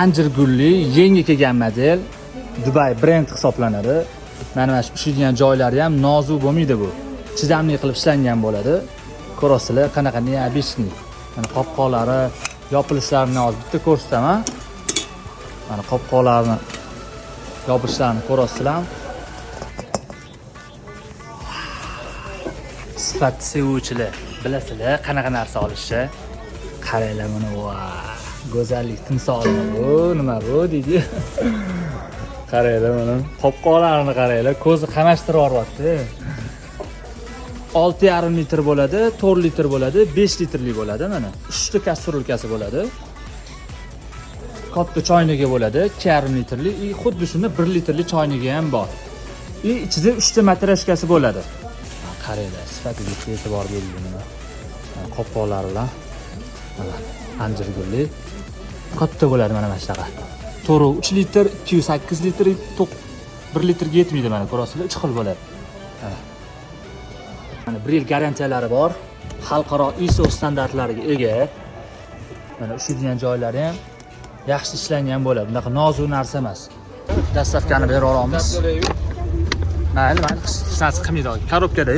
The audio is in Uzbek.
anjir gulli, yangi kelgan model. Dubai brend hisoblanadi. Mana ushlaydigan joylari ham nozik bo'lmaydi bu. Chidamli qilib ishlangan bo'ladi. Ko'rasizlar, qanaqa neobishni. Mana qopqoqlari, yopilishlarini hozir bitta ko'rsataman. Mana qopqoqlarni yopishlarini ko'rasizlar. Sifat sevuvchilar bilasizlar qanaqa narsa olishni. Qaranglar mana va go'zallik timsoli bu nima bu deydi. Qaranglar mana qopqoqlarini qaranglar, ko'zi qamashtirib yuryapti. 6,5 litr bo'ladi, 4 litr bo'ladi, 5 litrli bo'ladi mana. 3 ta kastrulkasi bo'ladi. Katta choynagi bo'ladi, 2,5 litrli, xuddi shunda 1 litrli choynagi ham bor. Ichida 3 ta matrashkasi bo'ladi. Qaranglar, sifatiga e'tibor bering mana. Qopqoqlari bilan mana anjir gulli. Katta bo'ladi mana shunaqa. To'g'ri 3 litr, 208 litr, 1 litrga yetmaydi mana ko'rasizlar, 3 xil bo'ladi. Mana 1 yil garantiyalari bor. Xalqaro ISO standartlariga ega. Mana ushlaydigan joylari ham yaxshi ishlangan bo'ladi. Bunaqa nozik narsa emas. Dastavkani berib olamiz. Mayli, hech narsa qilmaydi. Korobkada